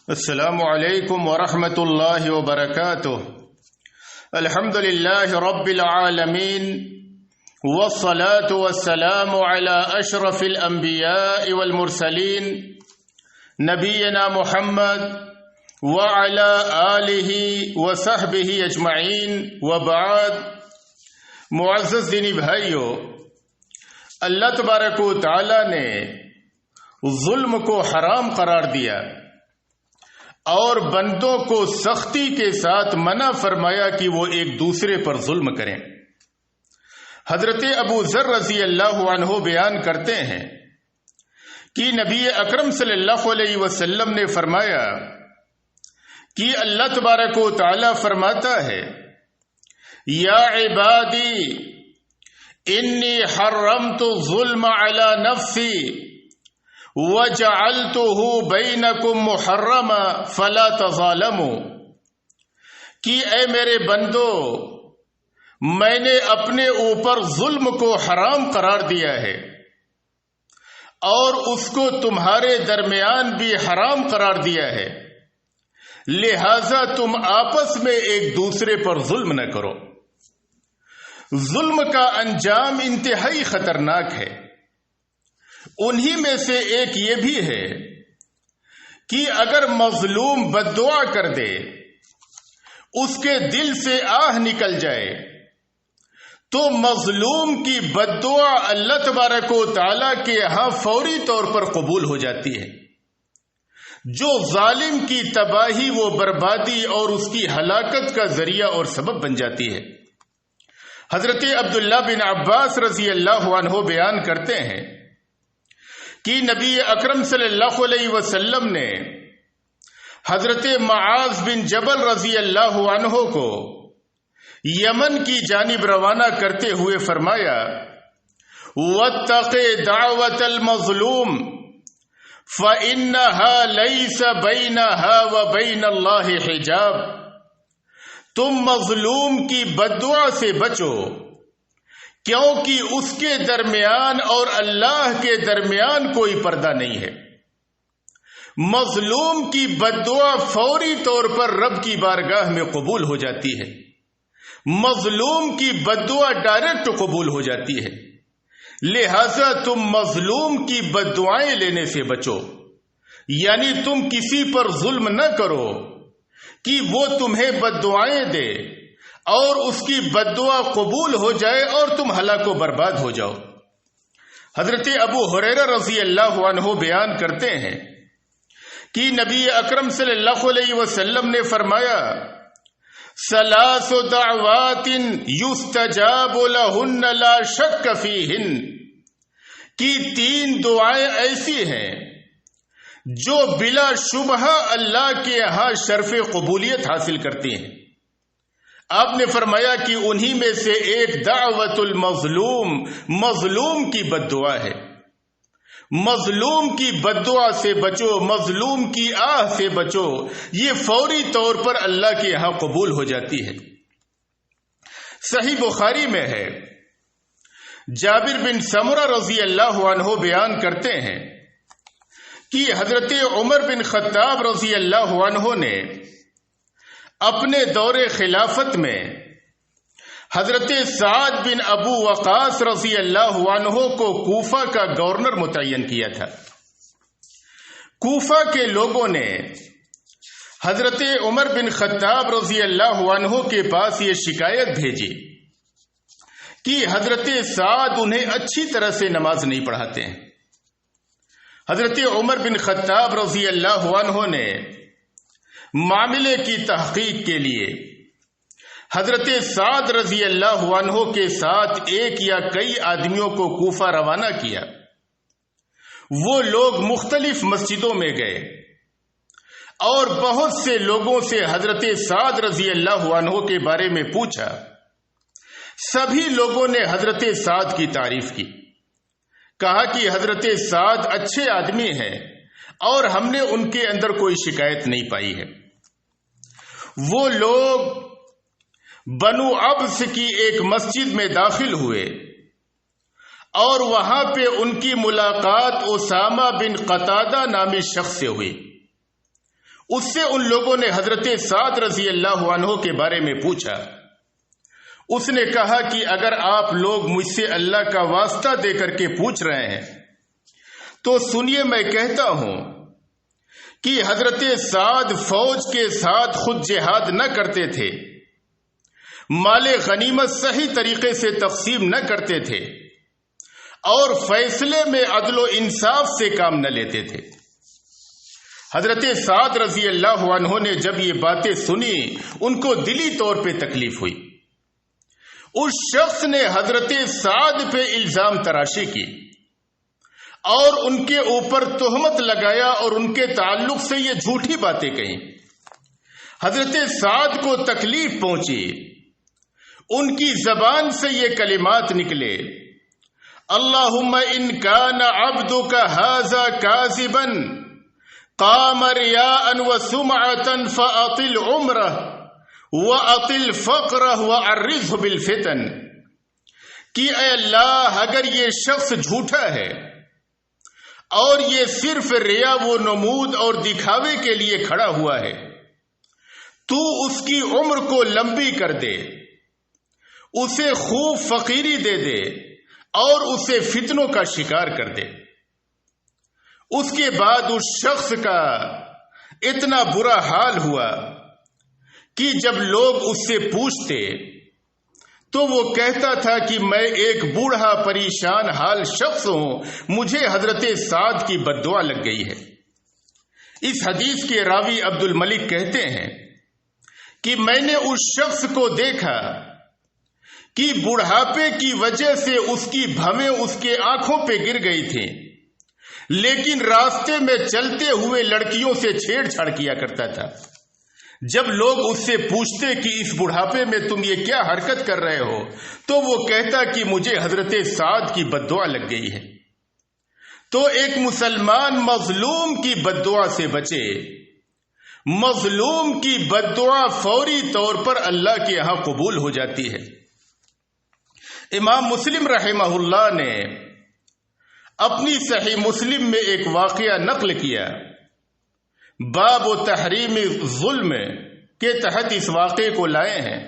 السلام علیکم ورحمۃ اللہ وبرکاتہ۔ الحمد للہ رب العالمین والصلاة والسلام علی اشرف الانبیاء والمرسلین نبینا محمد وعلی آلہ وصحبہ اجمعین وبعد۔ معزز دینی بھائیو، اللہ تبارک و تعالی نے ظلم کو حرام قرار دیا اور بندوں کو سختی کے ساتھ منع فرمایا کہ وہ ایک دوسرے پر ظلم کریں۔ حضرت ابو ذر رضی اللہ عنہ بیان کرتے ہیں کہ نبی اکرم صلی اللہ علیہ وسلم نے فرمایا کہ اللہ تبارک و تعالی فرماتا ہے، یا عبادی انی حرمت الظلم علی نفسی وَجَعَلْتُهُ بَيْنَكُمْ مُحَرَّمًا فَلَا تَظَالَمُوا، کہ اے میرے بندو، میں نے اپنے اوپر ظلم کو حرام قرار دیا ہے اور اس کو تمہارے درمیان بھی حرام قرار دیا ہے، لہذا تم آپس میں ایک دوسرے پر ظلم نہ کرو۔ ظلم کا انجام انتہائی خطرناک ہے۔ انہی میں سے ایک یہ بھی ہے کہ اگر مظلوم بددعا کر دے، اس کے دل سے آہ نکل جائے، تو مظلوم کی بددعا اللہ تبارک و تعالی کے ہاں فوری طور پر قبول ہو جاتی ہے۔ جو ظالم کی تباہی و بربادی اور اس کی ہلاکت کا ذریعہ اور سبب بن جاتی ہے۔ حضرت عبداللہ بن عباس رضی اللہ عنہ بیان کرتے ہیں کہ نبی اکرم صلی اللہ علیہ وسلم نے حضرت معاذ بن جبل رضی اللہ عنہ کو یمن کی جانب روانہ کرتے ہوئے فرمایا، وَاتَّقِ دَعْوَةَ الْمَظْلُومِ فَإِنَّهَا لَيْسَ بَيْنَهَا وَبَيْنَ اللَّهِ حِجَابٌ، تم مظلوم کی بددعا سے بچو، کیونکہ اس کے درمیان اور اللہ کے درمیان کوئی پردہ نہیں ہے۔ مظلوم کی بددعا فوری طور پر رب کی بارگاہ میں قبول ہو جاتی ہے۔ مظلوم کی بددعا ڈائریکٹ قبول ہو جاتی ہے، لہذا تم مظلوم کی بددعائیں لینے سے بچو، یعنی تم کسی پر ظلم نہ کرو کہ وہ تمہیں بددعائیں دے اور اس کی بددعا قبول ہو جائے اور تم ہلاک و برباد ہو جاؤ۔ حضرت ابو ہریرہ رضی اللہ عنہ بیان کرتے ہیں کہ نبی اکرم صلی اللہ علیہ وسلم نے فرمایا، ثلاث دعوات یستجاب لہن لا شک فیہن، کہ تین دعائیں ایسی ہیں جو بلا شبہ اللہ کے ہاں شرف قبولیت حاصل کرتی ہیں۔ آپ نے فرمایا کہ انہی میں سے ایک دعوت المظلوم، مظلوم کی بددعا ہے۔ مظلوم کی بددعا سے بچو، مظلوم کی آہ سے بچو، یہ فوری طور پر اللہ کے یہاں قبول ہو جاتی ہے۔ صحیح بخاری میں ہے، جابر بن سمرہ رضی اللہ عنہ بیان کرتے ہیں کہ حضرت عمر بن خطاب رضی اللہ عنہ نے اپنے دور خلافت میں حضرت سعد بن ابو وقاص رضی اللہ عنہ کو کوفہ کا گورنر متعین کیا تھا۔ کوفہ کے لوگوں نے حضرت عمر بن خطاب رضی اللہ عنہ کے پاس یہ شکایت بھیجی کہ حضرت سعد انہیں اچھی طرح سے نماز نہیں پڑھاتے ہیں۔ حضرت عمر بن خطاب رضی اللہ عنہ نے معاملے کی تحقیق کے لیے حضرت سعد رضی اللہ عنہ کے ساتھ ایک یا کئی آدمیوں کو کوفہ روانہ کیا۔ وہ لوگ مختلف مسجدوں میں گئے اور بہت سے لوگوں سے حضرت سعد رضی اللہ عنہ کے بارے میں پوچھا۔ سبھی لوگوں نے حضرت سعد کی تعریف کی، کہا کہ حضرت سعد اچھے آدمی ہیں اور ہم نے ان کے اندر کوئی شکایت نہیں پائی ہے۔ وہ لوگ بنو عبس کی ایک مسجد میں داخل ہوئے اور وہاں پہ ان کی ملاقات اسامہ بن قتادہ نامی شخص سے ہوئی۔ اس سے ان لوگوں نے حضرت سعد رضی اللہ عنہ کے بارے میں پوچھا۔ اس نے کہا کہ اگر آپ لوگ مجھ سے اللہ کا واسطہ دے کر کے پوچھ رہے ہیں تو سنیے، میں کہتا ہوں کہ حضرت سعد فوج کے ساتھ خود جہاد نہ کرتے تھے، مال غنیمت صحیح طریقے سے تقسیم نہ کرتے تھے، اور فیصلے میں عدل و انصاف سے کام نہ لیتے تھے۔ حضرت سعد رضی اللہ عنہ نے جب یہ باتیں سنی، ان کو دلی طور پہ تکلیف ہوئی۔ اس شخص نے حضرت سعد پہ الزام تراشی کی اور ان کے اوپر تہمت لگایا اور ان کے تعلق سے یہ جھوٹی باتیں کہیں۔ حضرت سعد کو تکلیف پہنچی، ان کی زبان سے یہ کلمات نکلے، اللہم ان کان عبدک ھذا کاذبا قام ریاء وسمعۃ فاطل عمرہ وَأَطِلْ فَقْرَهُ وَعَرِّضْهُ بِالْفِتَنِ، کہ اے اللہ اگر یہ شخص جھوٹا ہے اور یہ صرف ریا و نمود اور دکھاوے کے لیے کھڑا ہوا ہے، تو اس کی عمر کو لمبی کر دے، اسے خوب فقیری دے دے اور اسے فتنوں کا شکار کر دے۔ اس کے بعد اس شخص کا اتنا برا حال ہوا کہ جب لوگ اس سے پوچھتے تو وہ کہتا تھا کہ میں ایک بوڑھا پریشان حال شخص ہوں، مجھے حضرت سعد کی بددعا لگ گئی ہے۔ اس حدیث کے راوی عبد الملک کہتے ہیں کہ میں نے اس شخص کو دیکھا کہ بڑھاپے کی وجہ سے اس کی بھویں اس کے آنکھوں پہ گر گئی تھی، لیکن راستے میں چلتے ہوئے لڑکیوں سے چھیڑ چھاڑ کیا کرتا تھا۔ جب لوگ اس سے پوچھتے کہ اس بڑھاپے میں تم یہ کیا حرکت کر رہے ہو، تو وہ کہتا کہ مجھے حضرت سعد کی بددعا لگ گئی ہے۔ تو ایک مسلمان مظلوم کی بددعا سے بچے۔ مظلوم کی بددعا فوری طور پر اللہ کے ہاں قبول ہو جاتی ہے۔ امام مسلم رحمہ اللہ نے اپنی صحیح مسلم میں ایک واقعہ نقل کیا، باب و تحریم ظلم کے تحت اس واقعے کو لائے ہیں۔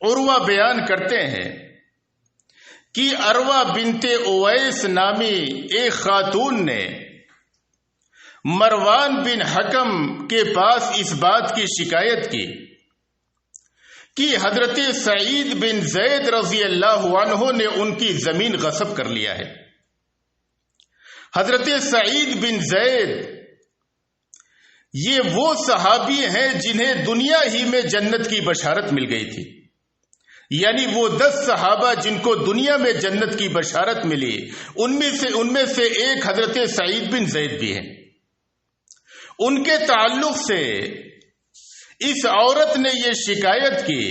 عروہ بیان کرتے ہیں کہ عروہ بنت اویس نامی ایک خاتون نے مروان بن حکم کے پاس اس بات کی شکایت کی کہ حضرت سعید بن زید رضی اللہ عنہ نے ان کی زمین غصب کر لیا ہے۔ حضرت سعید بن زید یہ وہ صحابی ہیں جنہیں دنیا ہی میں جنت کی بشارت مل گئی تھی، یعنی وہ 10 صحابہ جن کو دنیا میں جنت کی بشارت ملی، ان میں سے ایک حضرت سعید بن زید بھی ہیں۔ ان کے تعلق سے اس عورت نے یہ شکایت کی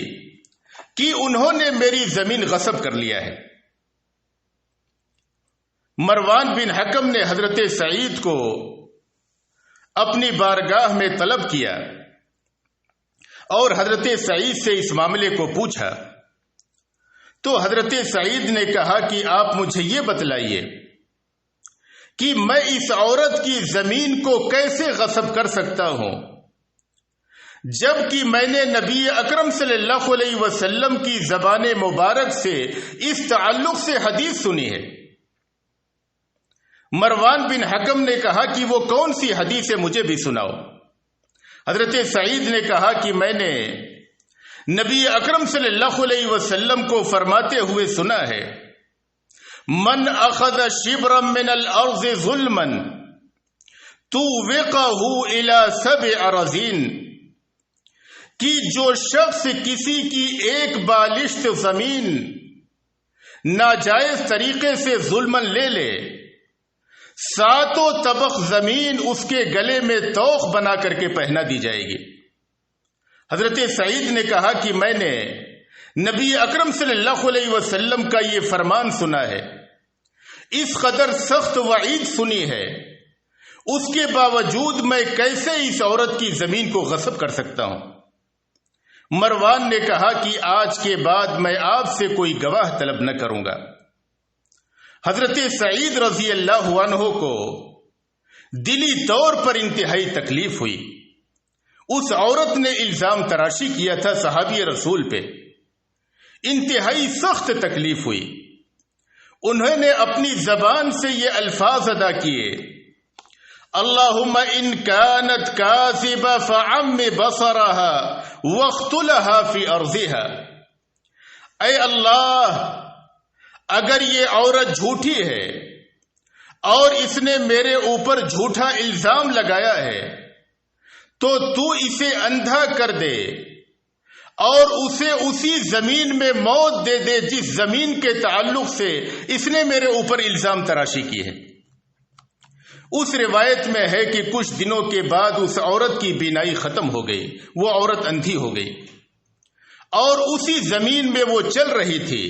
کہ انہوں نے میری زمین غصب کر لیا ہے۔ مروان بن حکم نے حضرت سعید کو اپنی بارگاہ میں طلب کیا اور حضرت سعید سے اس معاملے کو پوچھا، تو حضرت سعید نے کہا کہ آپ مجھے یہ بتلائیے کہ میں اس عورت کی زمین کو کیسے غصب کر سکتا ہوں جبکہ میں نے نبی اکرم صلی اللہ علیہ وسلم کی زبان مبارک سے اس تعلق سے حدیث سنی ہے۔ مروان بن حکم نے کہا کہ وہ کون سی حدیث ہے، مجھے بھی سناؤ۔ حضرت سعید نے کہا کہ میں نے نبی اکرم صلی اللہ علیہ وسلم کو فرماتے ہوئے سنا ہے، من اخذ شبرا من الارض ظلما توقه الى 7 اراضین، کہ جو شخص کسی کی ایک بالشت زمین ناجائز طریقے سے ظلمن لے لے، 7 طبق زمین اس کے گلے میں توق بنا کر کے پہنا دی جائے گی۔ حضرت سعید نے کہا کہ میں نے نبی اکرم صلی اللہ علیہ وسلم کا یہ فرمان سنا ہے، اس قدر سخت وعید سنی ہے، اس کے باوجود میں کیسے اس عورت کی زمین کو غصب کر سکتا ہوں؟ مروان نے کہا کہ آج کے بعد میں آپ سے کوئی گواہ طلب نہ کروں گا۔ حضرت سعید رضی اللہ عنہ کو دلی طور پر انتہائی تکلیف ہوئی. اس عورت نے الزام تراشی کیا تھا صحابی رسول پہ. انتہائی سخت تکلیف ہوئی. انہوں نے اپنی زبان سے یہ الفاظ ادا کیے: اللہم ان کانت کاذبہ فعم بصرها واختلها فی ارضها. اے اللہ، اگر یہ عورت جھوٹی ہے اور اس نے میرے اوپر جھوٹا الزام لگایا ہے تو تو اسے اندھا کر دے اور اسے اسی زمین میں موت دے دے جس زمین کے تعلق سے اس نے میرے اوپر الزام تراشی کی ہے. اس روایت میں ہے کہ کچھ دنوں کے بعد اس عورت کی بینائی ختم ہو گئی، وہ عورت اندھی ہو گئی اور اسی زمین میں وہ چل رہی تھی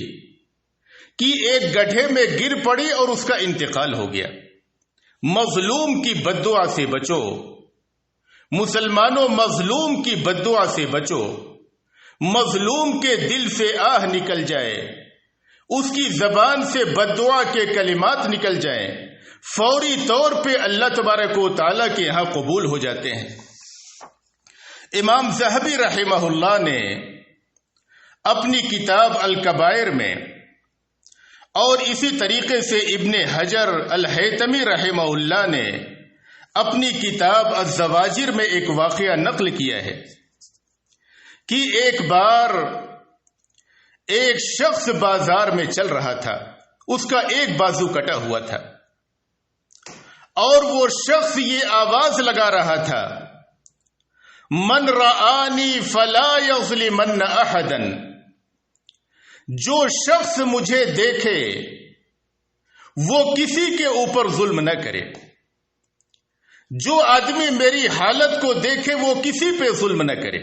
کہ ایک گڈھے میں گر پڑی اور اس کا انتقال ہو گیا. مظلوم کی بددعا سے بچو مسلمانوں، مظلوم کی بددعا سے بچو. مظلوم کے دل سے آہ نکل جائے، اس کی زبان سے بددعا کے کلمات نکل جائیں، فوری طور پہ اللہ تبارک و تعالیٰ کے یہاں قبول ہو جاتے ہیں. امام ذہبی رحمہ اللہ نے اپنی کتاب الکبائر میں اور اسی طریقے سے ابن حجر الہیتمی رحمہ اللہ نے اپنی کتاب الزواجر میں ایک واقعہ نقل کیا ہے کہ ایک بار ایک شخص بازار میں چل رہا تھا، اس کا ایک بازو کٹا ہوا تھا اور وہ شخص یہ آواز لگا رہا تھا: من رآنی فلا یظلمن احدا. جو شخص مجھے دیکھے وہ کسی کے اوپر ظلم نہ کرے. جو آدمی میری حالت کو دیکھے وہ کسی پہ ظلم نہ کرے.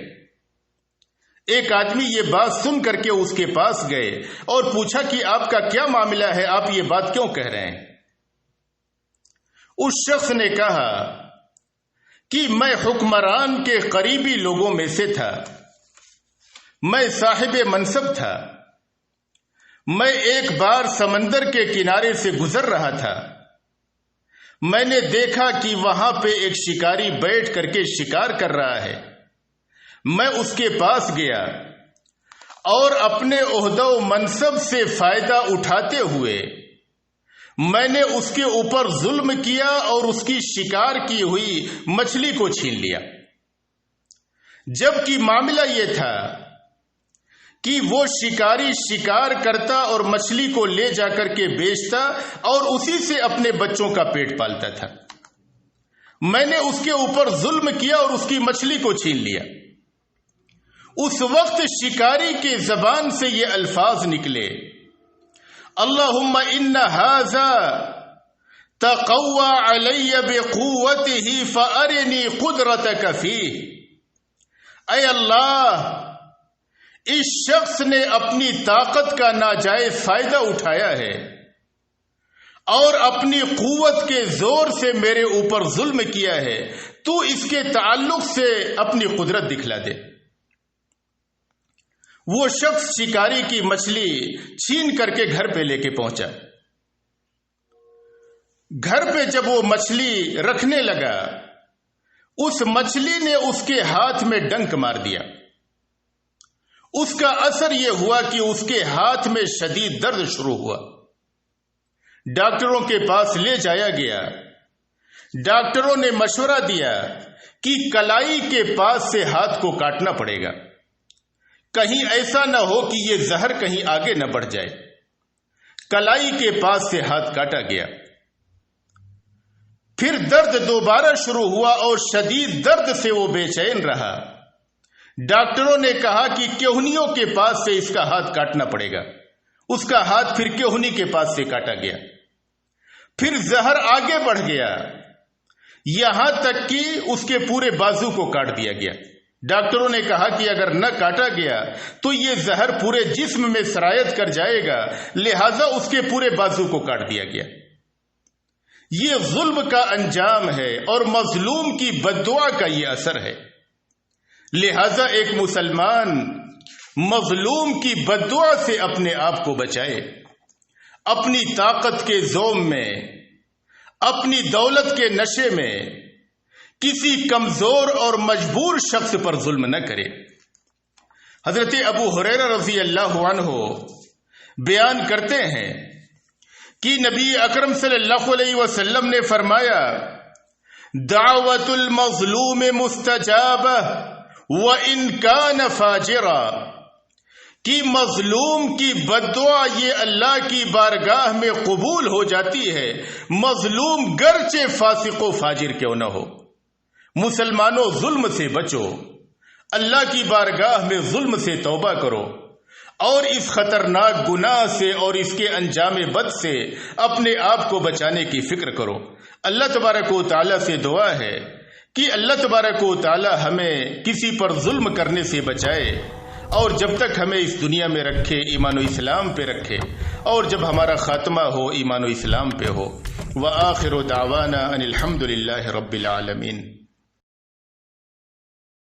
ایک آدمی یہ بات سن کر کے اس کے پاس گئے اور پوچھا کہ آپ کا کیا معاملہ ہے، آپ یہ بات کیوں کہہ رہے ہیں؟ اس شخص نے کہا کہ میں حکمران کے قریبی لوگوں میں سے تھا، میں صاحب منصب تھا. میں ایک بار سمندر کے کنارے سے گزر رہا تھا. میں نے دیکھا کہ وہاں پہ ایک شکاری بیٹھ کر کے شکار کر رہا ہے. میں اس کے پاس گیا اور اپنے عہدہ و منصب سے فائدہ اٹھاتے ہوئے میں نے اس کے اوپر ظلم کیا اور اس کی شکار کی ہوئی مچھلی کو چھین لیا. جبکہ معاملہ یہ تھا کہ وہ شکاری شکار کرتا اور مچھلی کو لے جا کر کے بیچتا اور اسی سے اپنے بچوں کا پیٹ پالتا تھا. میں نے اس کے اوپر ظلم کیا اور اس کی مچھلی کو چھین لیا. اس وقت شکاری کی زبان سے یہ الفاظ نکلے: اللہم ان ھذا تقوی علی بقوتہ فارنی قدرتک فیہ. اے اللہ، اس شخص نے اپنی طاقت کا ناجائز فائدہ اٹھایا ہے اور اپنی قوت کے زور سے میرے اوپر ظلم کیا ہے، تو اس کے تعلق سے اپنی قدرت دکھلا دے. وہ شخص شکاری کی مچھلی چھین کر کے گھر پہ لے کے پہنچا. گھر پہ جب وہ مچھلی رکھنے لگا، اس مچھلی نے اس کے ہاتھ میں ڈنک مار دیا. اس کا اثر یہ ہوا کہ اس کے ہاتھ میں شدید درد شروع ہوا. ڈاکٹروں کے پاس لے جایا گیا. ڈاکٹروں نے مشورہ دیا کہ کلائی کے پاس سے ہاتھ کو کاٹنا پڑے گا، کہیں ایسا نہ ہو کہ یہ زہر کہیں آگے نہ بڑھ جائے. کلائی کے پاس سے ہاتھ کاٹا گیا. پھر درد دوبارہ شروع ہوا اور شدید درد سے وہ بے چین رہا. ڈاکٹروں نے کہا کہ کہنیوں کے پاس سے اس کا ہاتھ کاٹنا پڑے گا. اس کا ہاتھ پھر کہنی کے پاس سے کاٹا گیا. پھر زہر آگے بڑھ گیا، یہاں تک کہ اس کے پورے بازو کو کاٹ دیا گیا. ڈاکٹروں نے کہا کہ اگر نہ کاٹا گیا تو یہ زہر پورے جسم میں سرایت کر جائے گا، لہذا اس کے پورے بازو کو کاٹ دیا گیا. یہ ظلم کا انجام ہے اور مظلوم کی بددعا کا یہ اثر ہے. لہذا ایک مسلمان مظلوم کی بددعا سے اپنے آپ کو بچائے. اپنی طاقت کے زوم میں، اپنی دولت کے نشے میں کسی کمزور اور مجبور شخص پر ظلم نہ کرے۔ حضرت ابو ہریرہ رضی اللہ عنہ بیان کرتے ہیں کہ نبی اکرم صلی اللہ علیہ وسلم نے فرمایا، دعوت المظلوم مستجابہ وَإِن كَانَ فَاجِرًا، کہ مظلوم کی بددعا یہ اللہ کی بارگاہ میں قبول ہو جاتی ہے، مظلوم گرچہ فاسق و فاجر کیوں نہ ہو۔ مسلمانوں، ظلم سے بچو، اللہ کی بارگاہ میں ظلم سے توبہ کرو، اور اس خطرناک گناہ سے اور اس کے انجام بد سے اپنے آپ کو بچانے کی فکر کرو۔ اللہ تبارک و تعالیٰ سے دعا ہے کہ اللہ تبارک و تعالیٰ ہمیں کسی پر ظلم کرنے سے بچائے، اور جب تک ہمیں اس دنیا میں رکھے ایمان و اسلام پہ رکھے، اور جب ہمارا خاتمہ ہو ایمان و اسلام پہ ہو۔ وآخر دعوانا ان الحمد للہ رب العالمین۔